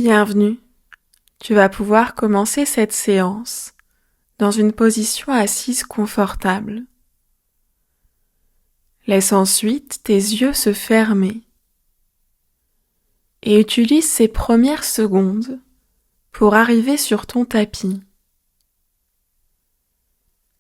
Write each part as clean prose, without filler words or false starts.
Bienvenue. Tu vas pouvoir commencer cette séance dans une position assise confortable. Laisse ensuite tes yeux se fermer et utilise ces premières secondes pour arriver sur ton tapis.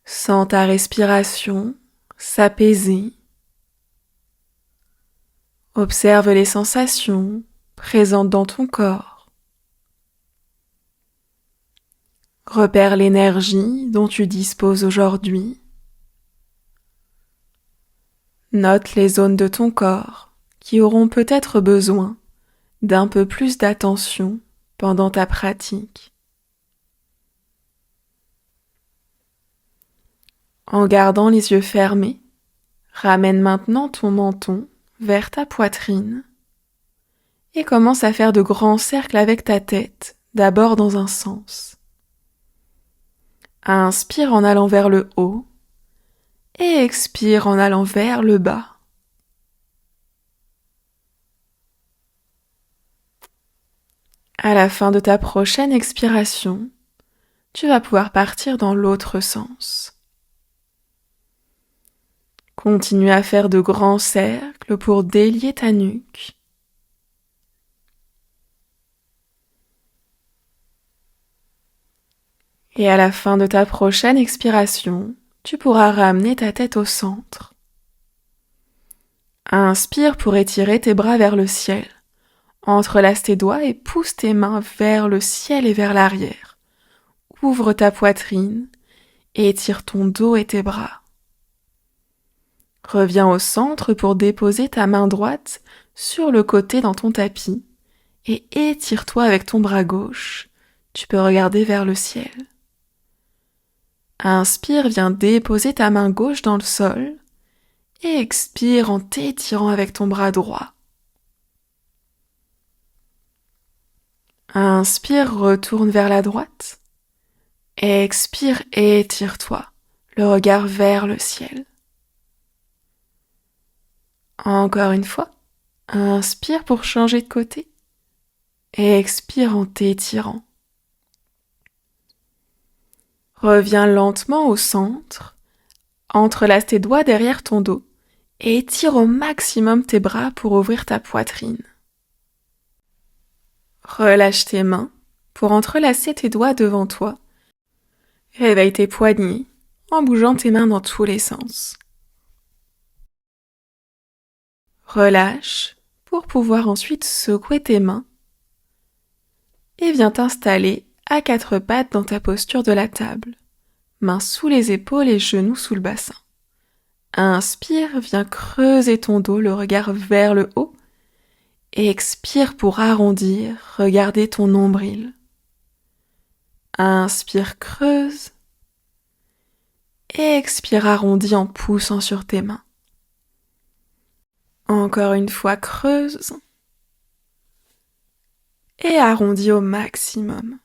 Sens ta respiration s'apaiser. Observe les sensations présentes dans ton corps. Repère l'énergie dont tu disposes aujourd'hui. Note les zones de ton corps qui auront peut-être besoin d'un peu plus d'attention pendant ta pratique. En gardant les yeux fermés, ramène maintenant ton menton vers ta poitrine et commence à faire de grands cercles avec ta tête, d'abord dans un sens. Inspire en allant vers le haut et expire en allant vers le bas. À la fin de ta prochaine expiration, tu vas pouvoir partir dans l'autre sens. Continue à faire de grands cercles pour délier ta nuque. Et à la fin de ta prochaine expiration, tu pourras ramener ta tête au centre. Inspire pour étirer tes bras vers le ciel. Entrelace tes doigts et pousse tes mains vers le ciel et vers l'arrière. Ouvre ta poitrine et étire ton dos et tes bras. Reviens au centre pour déposer ta main droite sur le côté dans ton tapis et étire-toi avec ton bras gauche. Tu peux regarder vers le ciel. Inspire, viens déposer ta main gauche dans le sol et expire en t'étirant avec ton bras droit. Inspire, retourne vers la droite. Expire, étire-toi, le regard vers le ciel. Encore une fois, inspire pour changer de côté. Expire en t'étirant. Reviens lentement au centre, entrelace tes doigts derrière ton dos et étire au maximum tes bras pour ouvrir ta poitrine. Relâche tes mains pour entrelacer tes doigts devant toi. Réveille tes poignets en bougeant tes mains dans tous les sens. Relâche pour pouvoir ensuite secouer tes mains et viens t'installer à quatre pattes dans ta posture de la table. Mains sous les épaules et genoux sous le bassin. Inspire, viens creuser ton dos, le regard vers le haut. Et expire pour arrondir, regarder ton nombril. Inspire, creuse. Et expire, arrondis en poussant sur tes mains. Encore une fois, creuse. Et arrondis au maximum.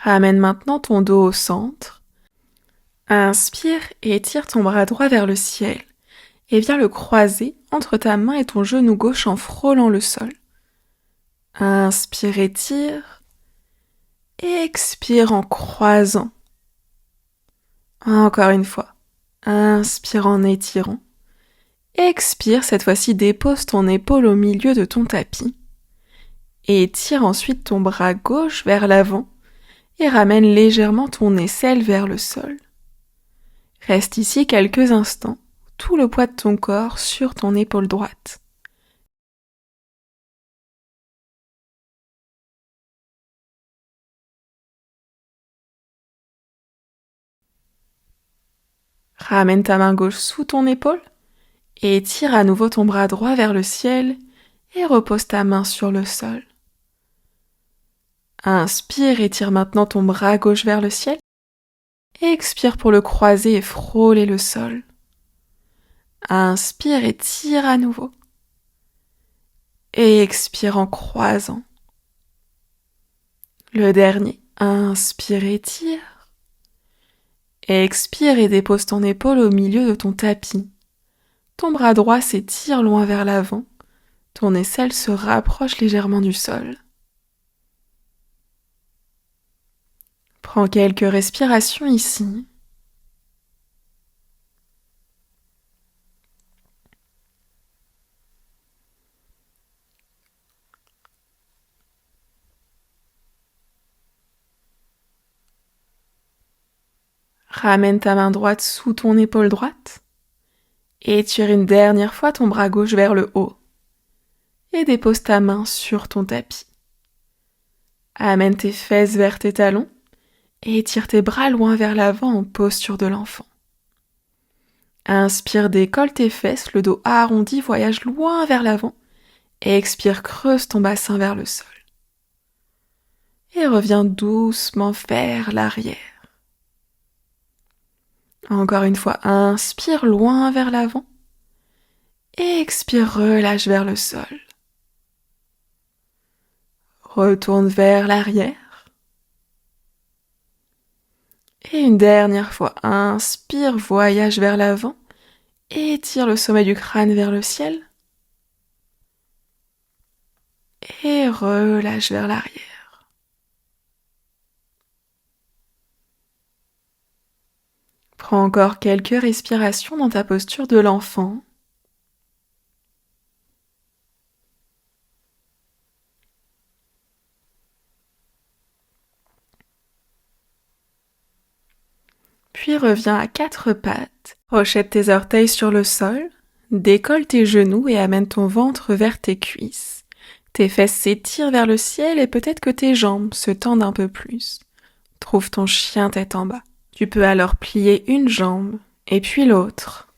Ramène maintenant ton dos au centre. Inspire et étire ton bras droit vers le ciel. Et viens le croiser entre ta main et ton genou gauche en frôlant le sol. Inspire, étire. Et expire en croisant. Encore une fois. Inspire en étirant. Expire, cette fois-ci dépose ton épaule au milieu de ton tapis. Et étire ensuite ton bras gauche vers l'avant et ramène légèrement ton aisselle vers le sol. Reste ici quelques instants, tout le poids de ton corps sur ton épaule droite. Ramène ta main gauche sous ton épaule et étire à nouveau ton bras droit vers le ciel et repose ta main sur le sol. Inspire, étire maintenant ton bras gauche vers le ciel et expire pour le croiser et frôler le sol. Inspire, étire à nouveau et expire en croisant. Le dernier, inspire, étire. Expire et dépose ton épaule au milieu de ton tapis. Ton bras droit s'étire loin vers l'avant. Ton aisselle se rapproche légèrement du sol. Prends quelques respirations ici. Ramène ta main droite sous ton épaule droite. Étire une dernière fois ton bras gauche vers le haut. Et dépose ta main sur ton tapis. Amène tes fesses vers tes talons et étire tes bras loin vers l'avant en posture de l'enfant. Inspire, décolle tes fesses, le dos arrondi voyage loin vers l'avant et expire, creuse ton bassin vers le sol. Et reviens doucement vers l'arrière. Encore une fois, inspire loin vers l'avant et expire, relâche vers le sol. Retourne vers l'arrière. Et une dernière fois, inspire, voyage vers l'avant, étire le sommet du crâne vers le ciel et relâche vers l'arrière. Prends encore quelques respirations dans ta posture de l'enfant. Puis reviens à quatre pattes, rechette tes orteils sur le sol, décolle tes genoux et amène ton ventre vers tes cuisses. Tes fesses s'étirent vers le ciel et peut-être que tes jambes se tendent un peu plus. Trouve ton chien tête en bas. Tu peux alors plier une jambe et puis l'autre.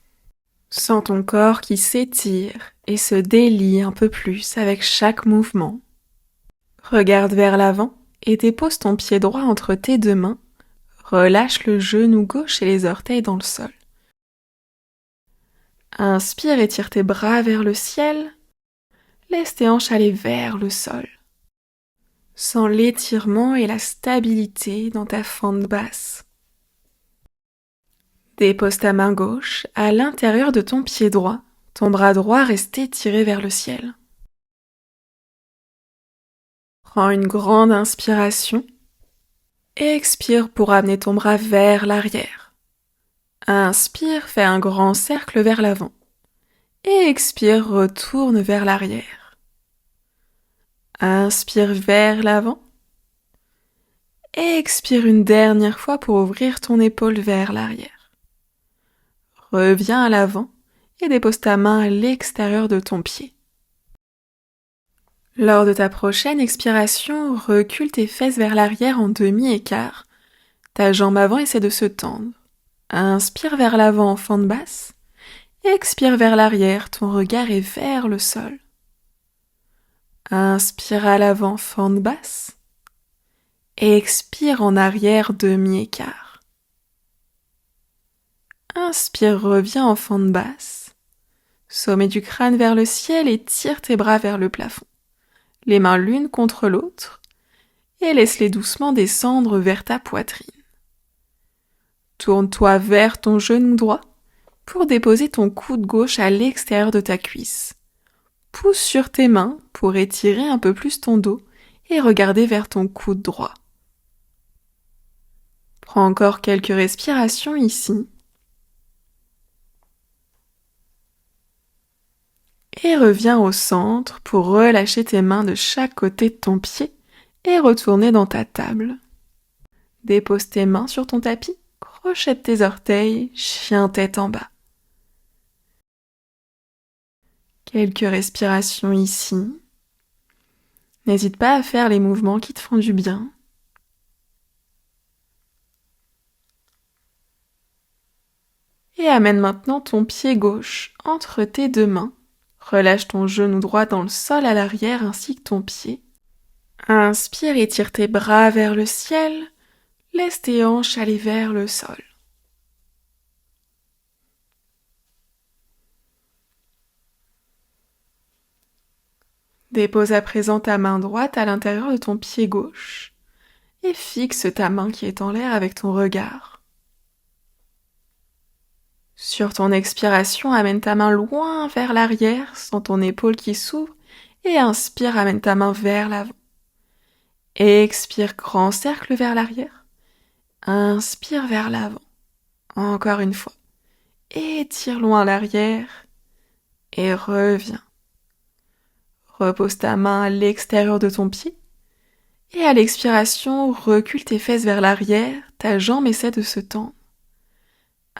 Sens ton corps qui s'étire et se délie un peu plus avec chaque mouvement. Regarde vers l'avant et dépose ton pied droit entre tes deux mains. Relâche le genou gauche et les orteils dans le sol. Inspire, étire tes bras vers le ciel. Laisse tes hanches aller vers le sol. Sens l'étirement et la stabilité dans ta fente basse. Dépose ta main gauche à l'intérieur de ton pied droit. Ton bras droit reste étiré vers le ciel. Prends une grande inspiration. Expire pour amener ton bras vers l'arrière. Inspire, fais un grand cercle vers l'avant. Et expire, retourne vers l'arrière. Inspire vers l'avant. Et expire une dernière fois pour ouvrir ton épaule vers l'arrière. Reviens à l'avant et dépose ta main à l'extérieur de ton pied. Lors de ta prochaine expiration, recule tes fesses vers l'arrière en demi-écart. Ta jambe avant essaie de se tendre. Inspire vers l'avant en fente basse. Expire vers l'arrière, ton regard est vers le sol. Inspire à l'avant, fente basse. Expire en arrière, demi-écart. Inspire, reviens en fente basse. Sommet du crâne vers le ciel et tire tes bras vers le plafond. Les mains l'une contre l'autre et laisse-les doucement descendre vers ta poitrine. Tourne-toi vers ton genou droit pour déposer ton coude gauche à l'extérieur de ta cuisse. Pousse sur tes mains pour étirer un peu plus ton dos et regarder vers ton coude droit. Prends encore quelques respirations ici. Et reviens au centre pour relâcher tes mains de chaque côté de ton pied et retourner dans ta table. Dépose tes mains sur ton tapis, crochette tes orteils, chien tête en bas. Quelques respirations ici. N'hésite pas à faire les mouvements qui te font du bien. Et amène maintenant ton pied gauche entre tes deux mains. Relâche ton genou droit dans le sol à l'arrière ainsi que ton pied. Inspire, étire tes bras vers le ciel. Laisse tes hanches aller vers le sol. Dépose à présent ta main droite à l'intérieur de ton pied gauche et fixe ta main qui est en l'air avec ton regard. Sur ton expiration, amène ta main loin vers l'arrière, sans ton épaule qui s'ouvre, Et inspire, amène ta main vers l'avant. Expire, grand cercle vers l'arrière. Inspire vers l'avant. Encore une fois. Étire loin l'arrière. Et reviens. Repose ta main à l'extérieur de ton pied. Et à l'expiration, recule tes fesses vers l'arrière. Ta jambe essaie de se tendre.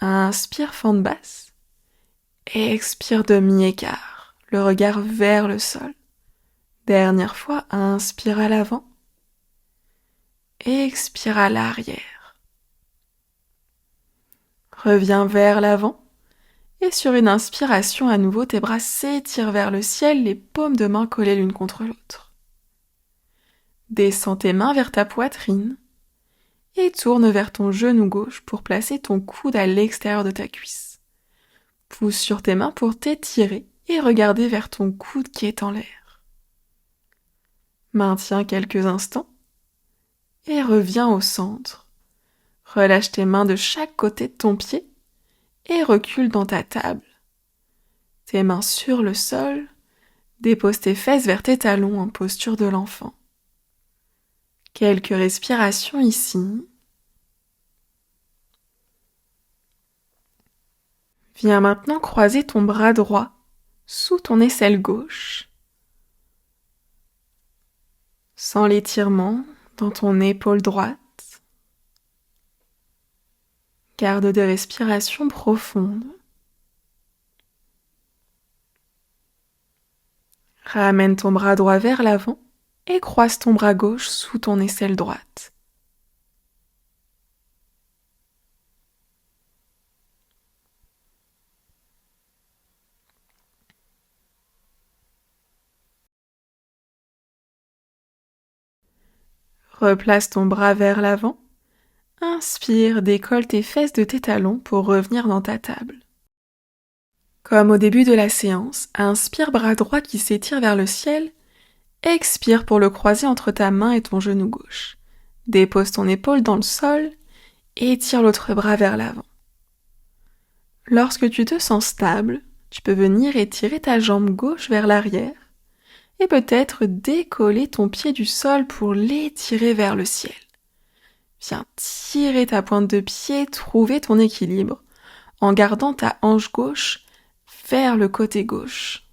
Inspire, fente basse. Expire, demi-écart. Le regard vers le sol. Dernière fois, inspire à l'avant. Expire à l'arrière. Reviens vers l'avant. Et sur une inspiration à nouveau, tes bras s'étirent vers le ciel, les paumes de main collées l'une contre l'autre. Descends tes mains vers ta poitrine et tourne vers ton genou gauche pour placer ton coude à l'extérieur de ta cuisse. Pousse sur tes mains pour t'étirer et regarder vers ton coude qui est en l'air. Maintiens quelques instants et reviens au centre. Relâche tes mains de chaque côté de ton pied et recule dans ta table. Tes mains sur le sol, dépose tes fesses vers tes talons en posture de l'enfant. Quelques respirations ici. Viens maintenant croiser ton bras droit sous ton aisselle gauche. Sens l'étirement dans ton épaule droite. Garde des respirations profondes. Ramène ton bras droit vers l'avant et croise ton bras gauche sous ton aisselle droite. Replace ton bras vers l'avant. Inspire, décolle tes fesses de tes talons pour revenir dans ta table. Comme au début de la séance, inspire bras droit qui s'étire vers le ciel. Expire pour le croiser entre ta main et ton genou gauche. Dépose ton épaule dans le sol et étire l'autre bras vers l'avant. Lorsque tu te sens stable, tu peux venir étirer ta jambe gauche vers l'arrière et peut-être décoller ton pied du sol pour l'étirer vers le ciel. Viens tirer ta pointe de pied, trouver ton équilibre en gardant ta hanche gauche vers le côté gauche.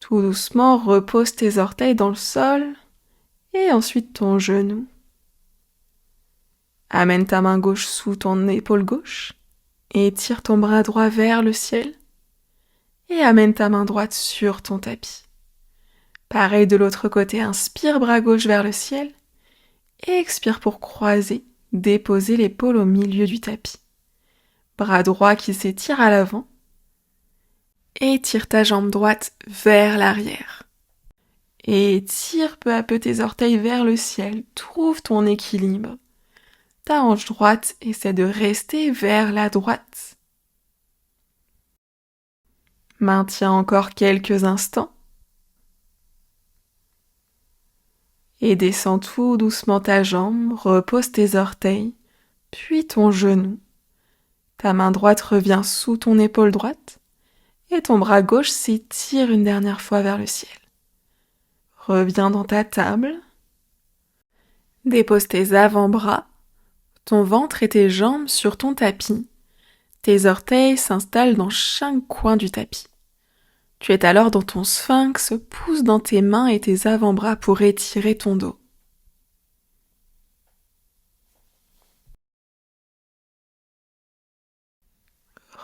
Tout doucement, repose tes orteils dans le sol et ensuite ton genou. Amène ta main gauche sous ton épaule gauche et tire ton bras droit vers le ciel et amène ta main droite sur ton tapis. Pareil de l'autre côté, inspire bras gauche vers le ciel et expire pour croiser, déposer l'épaule au milieu du tapis. Bras droit qui s'étire à l'avant et tire ta jambe droite vers l'arrière. Et tire peu à peu tes orteils vers le ciel, trouve ton équilibre. Ta hanche droite essaie de rester vers la droite. Maintiens encore quelques instants. Et descends tout doucement ta jambe, repose tes orteils, puis ton genou. Ta main droite revient sous ton épaule droite et ton bras gauche s'étire une dernière fois vers le ciel. Reviens dans ta table. Dépose tes avant-bras, ton ventre et tes jambes sur ton tapis. Tes orteils s'installent dans chaque coin du tapis. Tu es alors dans ton sphinx, pousse dans tes mains et tes avant-bras pour étirer ton dos.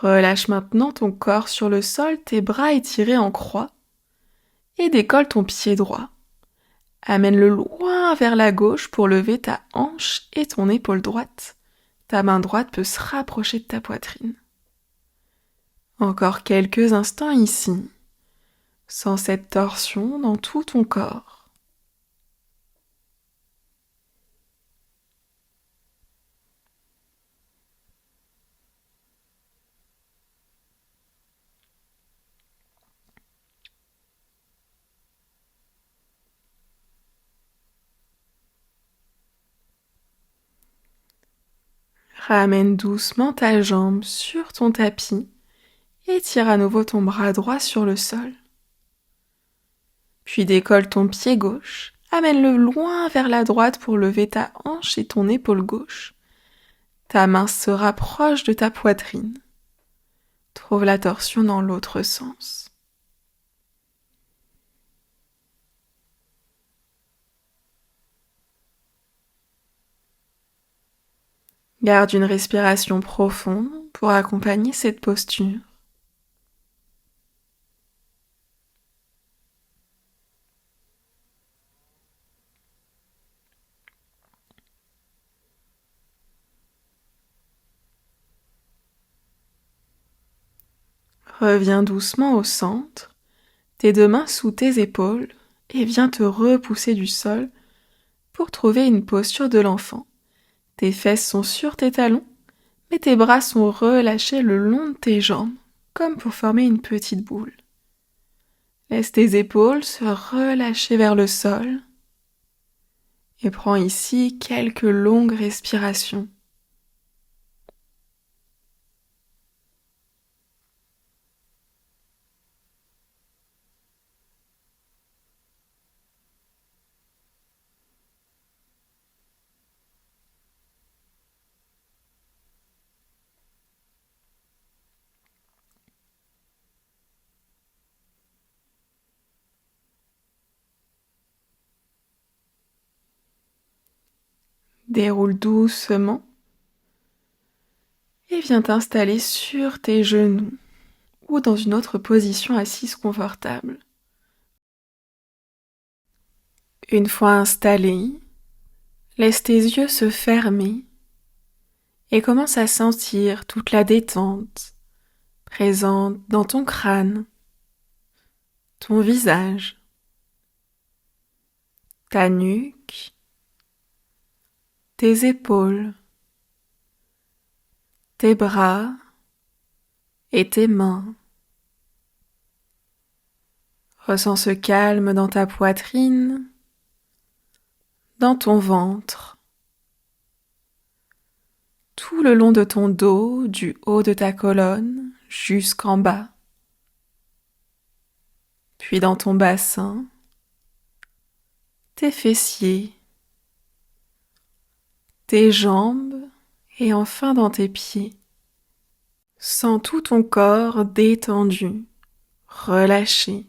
Relâche maintenant ton corps sur le sol, tes bras étirés en croix et décolle ton pied droit. Amène-le loin vers la gauche pour lever ta hanche et ton épaule droite. Ta main droite peut se rapprocher de ta poitrine. Encore quelques instants ici. Sens cette torsion dans tout ton corps. Ramène doucement ta jambe sur ton tapis Étire à nouveau ton bras droit sur le sol. Puis décolle ton pied gauche, amène-le loin vers la droite pour lever ta hanche et ton épaule gauche. Ta main se rapproche de ta poitrine. Trouve la torsion dans l'autre sens. Garde une respiration profonde pour accompagner cette posture. Reviens doucement au centre, tes deux mains sous tes épaules et viens te repousser du sol pour trouver une posture de l'enfant. Tes fesses sont sur tes talons, mais tes bras sont relâchés le long de tes jambes, comme pour former une petite boule. Laisse tes épaules se relâcher vers le sol et prends ici quelques longues respirations. Déroule doucement et viens t'installer sur tes genoux ou dans une autre position assise confortable. Une fois installé, laisse tes yeux se fermer et commence à sentir toute la détente présente dans ton crâne, ton visage, ta nuque, tes épaules, tes bras et tes mains. Ressens ce calme dans ta poitrine, dans ton ventre, tout le long de ton dos, du haut de ta colonne jusqu'en bas, puis dans ton bassin, tes fessiers, tes jambes et enfin dans tes pieds. Sens tout ton corps détendu, relâché.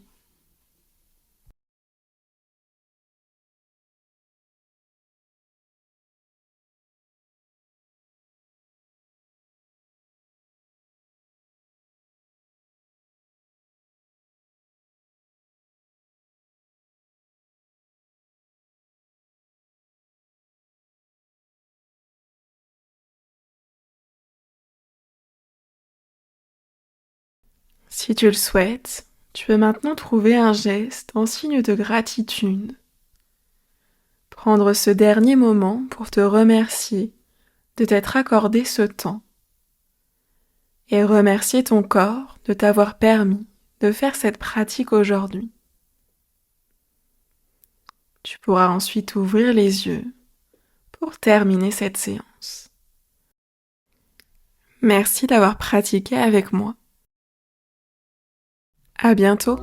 Si tu le souhaites, tu peux maintenant trouver un geste en signe de gratitude. Prendre ce dernier moment pour te remercier de t'être accordé ce temps et remercier ton corps de t'avoir permis de faire cette pratique aujourd'hui. Tu pourras ensuite ouvrir les yeux pour terminer cette séance. Merci d'avoir pratiqué avec moi. À bientôt.